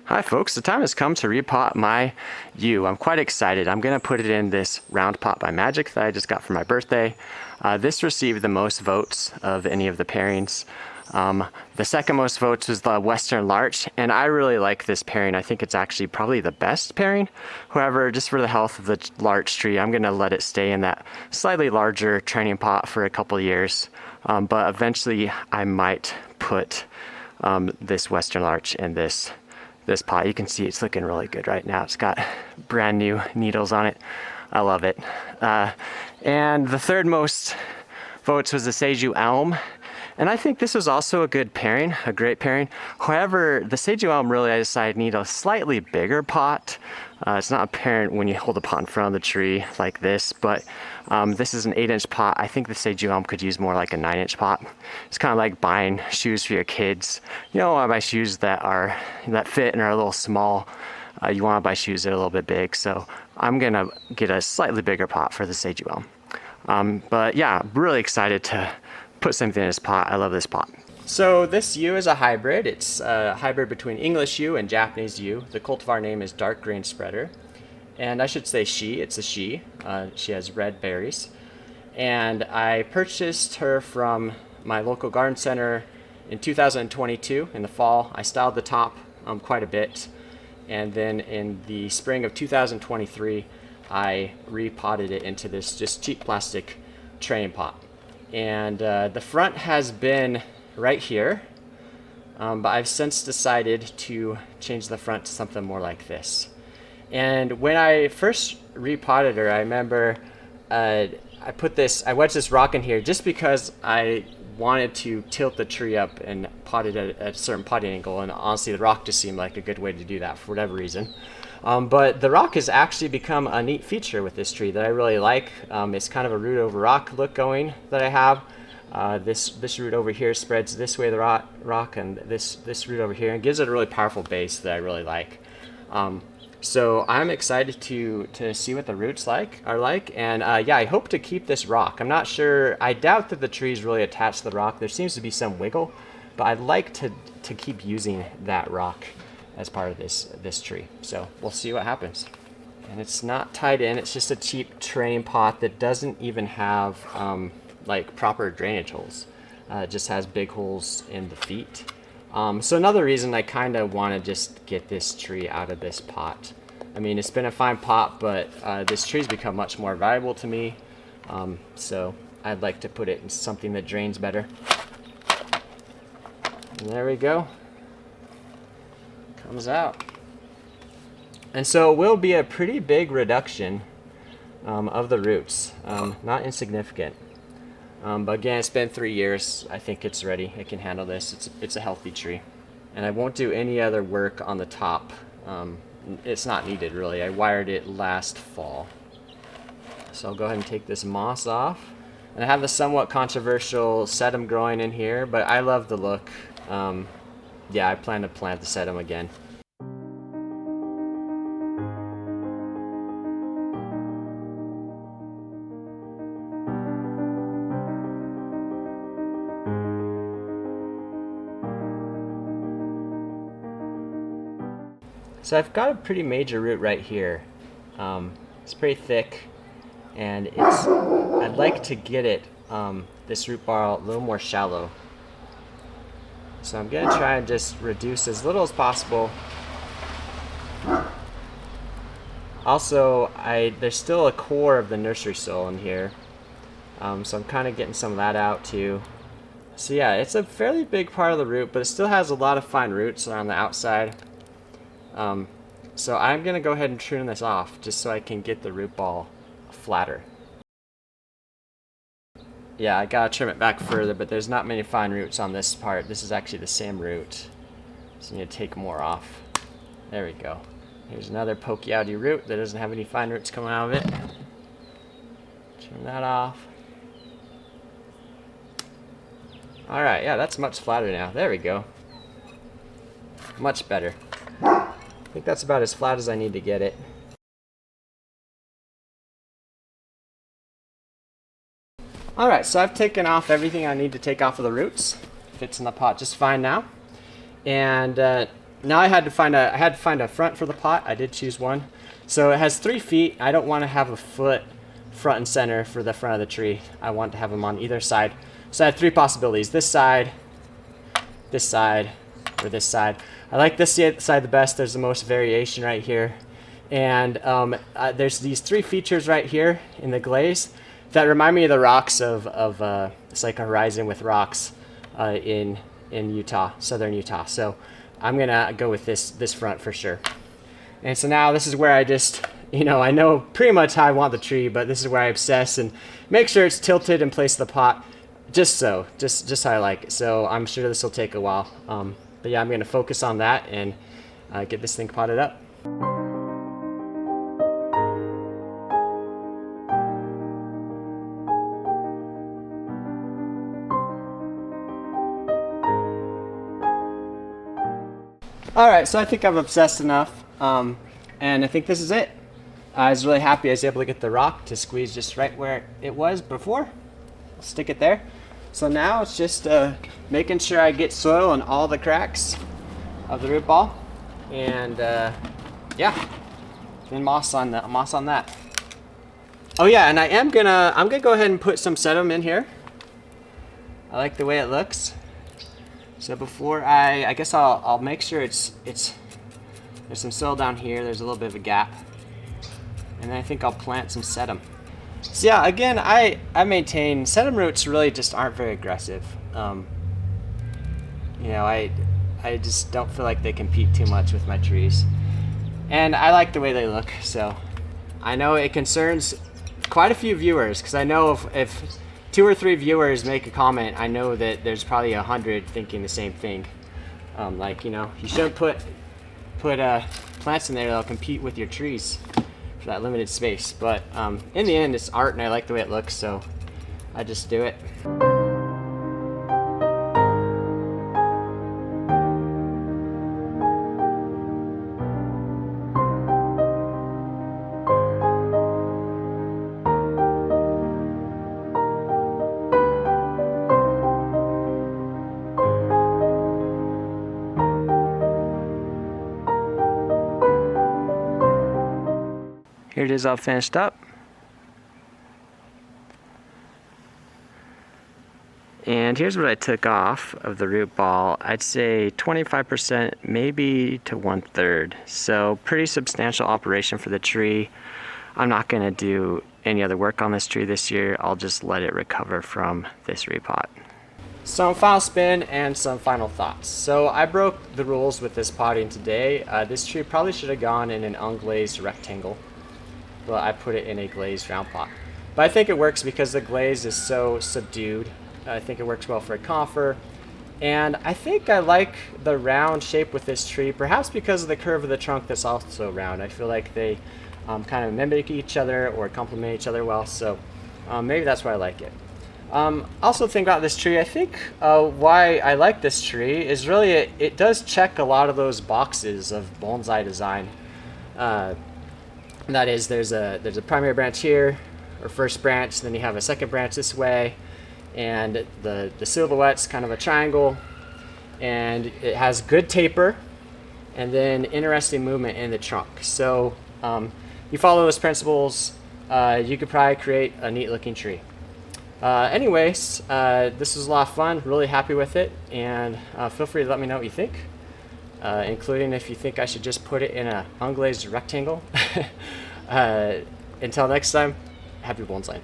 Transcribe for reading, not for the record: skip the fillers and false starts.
Hi folks, the time has come to repot my yew. I'm quite excited. I'm going to put it in this round pot by Magic that I just got for my birthday. This received the most votes of any of the pairings. The second most votes was the Western Larch, and I really like this pairing. I think it's actually probably the best pairing. However, just for the health of the larch tree, I'm going to let it stay in that slightly larger training pot for a couple years. But eventually I might put this Western Larch in this pot. You can see it's looking really good right now. It's got brand new needles on it. I love it. And the third most votes was the Seiju Elm. And I think this was also a good pairing, a great pairing. However, the Seiju Elm really, I decided, need a slightly bigger pot. It's not apparent when you hold the pot in front of the tree like this, but this is an 8-inch pot. I think the Seiju Elm could use more like a 9-inch pot. It's kind of like buying shoes for your kids. You don't want to buy shoes that fit and are a little small. You want to buy shoes that are a little bit big. So I'm gonna get a slightly bigger pot for the Seiju Elm. But yeah, really excited to put something in this pot. I love this pot. So this yew is a hybrid. It's a hybrid between English yew and Japanese yew. The cultivar name is Dark Grain Spreader. And I should say she, it's a she. She has red berries. And I purchased her from my local garden center in 2022 in the fall. I styled the top quite a bit. And then in the spring of 2023, I repotted it into this just cheap plastic training pot. And the front has been right here, but I've since decided to change the front to something more like this. And when I first repotted her, I remember I wedged this rock in here just because I wanted to tilt the tree up and pot it at a certain potting angle, and honestly the rock just seemed like a good way to do that for whatever reason. But the rock has actually become a neat feature with this tree that I really like. It's kind of a root over rock look going that I have. This root over here spreads this way the rock, and this root over here, and gives it a really powerful base that I really like. So I'm excited to see what the roots are like, and yeah, I hope to keep this rock. I'm not sure. I doubt that the tree is really attached to the rock. There seems to be some wiggle, but I'd like to keep using that rock as part of this tree. So we'll see what happens. And it's not tied in. It's just a cheap training pot that doesn't even have like proper drainage holes. It just has big holes in the feet. So another reason I kind of want to just get this tree out of this pot. I mean, it's been a fine pot, but this tree's become much more valuable to me. So I'd like to put it in something that drains better. And there we go. Comes out. And so it will be a pretty big reduction of the roots, not insignificant. But again, it's been 3 years. I think it's ready. It can handle this. It's a healthy tree. And I won't do any other work on the top. It's not needed really. I wired it last fall. So I'll go ahead and take this moss off. And I have the somewhat controversial sedum growing in here, but I love the look. Yeah, I plan to plant the sedum again. So I've got a pretty major root right here. It's pretty thick, and I'd like to get it, this root ball, a little more shallow. So I'm gonna try and just reduce as little as possible. Also, there's still a core of the nursery soil in here, so I'm kind of getting some of that out too. So yeah, it's a fairly big part of the root, but it still has a lot of fine roots around the outside. So I'm gonna go ahead and prune this off just so I can get the root ball flatter. Yeah, I gotta trim it back further, but there's not many fine roots on this part. This is actually the same root, so I need to take more off. There we go. Here's another pokey outy root that doesn't have any fine roots coming out of it. Trim that off. Alright, yeah, that's much flatter now. There we go. Much better. I think that's about as flat as I need to get it. Alright, so I've taken off everything I need to take off of the roots. Fits in the pot just fine now. And Now I had to find a front for the pot. I did choose one. So it has 3 feet. I don't want to have a foot front and center for the front of the tree. I want to have them on either side. So I had 3 possibilities: this side, or this side. I like this side the best. There's the most variation right here. And there's these 3 features right here in the glaze that remind me of the rocks of it's like a horizon with rocks in Utah, southern Utah. So I'm gonna go with this front for sure. And so now this is where I just, I know pretty much how I want the tree, but this is where I obsess and make sure it's tilted in place of the pot, just how I like it. So I'm sure this will take a while. But yeah, I'm gonna focus on that and get this thing potted up. All right, so I think I've obsessed enough, and I think this is it. I was really happy I was able to get the rock to squeeze just right where it was before. I'll stick it there. So now it's just making sure I get soil in all the cracks of the root ball, and yeah, then moss on that. Oh yeah, and I'm gonna go ahead and put some sedum in here. I like the way it looks. So before I guess I'll make sure there's some soil down here. There's a little bit of a gap, and then I think I'll plant some sedum. So yeah, again, I maintain sedum roots really just aren't very aggressive. I just don't feel like they compete too much with my trees, and I like the way they look. So I know it concerns quite a few viewers, because I know if 2 or 3 viewers make a comment, I know that there's probably 100 thinking the same thing. You shouldn't put plants in there that'll compete with your trees for that limited space. But in the end, it's art, and I like the way it looks, so I just do it. Here it is all finished up. And here's what I took off of the root ball. I'd say 25%, maybe to 1/3. So pretty substantial operation for the tree. I'm not gonna do any other work on this tree this year. I'll just let it recover from this repot. Some final spin and some final thoughts. So I broke the rules with this potting today. This tree probably should have gone in an unglazed rectangle, but I put it in a glazed round pot. But I think it works because the glaze is so subdued. I think it works well for a conifer. And I think I like the round shape with this tree, perhaps because of the curve of the trunk that's also round. I feel like they kind of mimic each other or complement each other well, so maybe that's why I like it. Also think about this tree, I think why I like this tree is really it does check a lot of those boxes of bonsai design. That is, there's a primary branch here, or first branch, then you have a second branch this way, and the silhouette's kind of a triangle, and it has good taper, and then interesting movement in the trunk. So you follow those principles, you could probably create a neat looking tree. Anyways, this was a lot of fun, really happy with it, and feel free to let me know what you think. Including if you think I should just put it in an unglazed rectangle. Until next time, happy bonsai.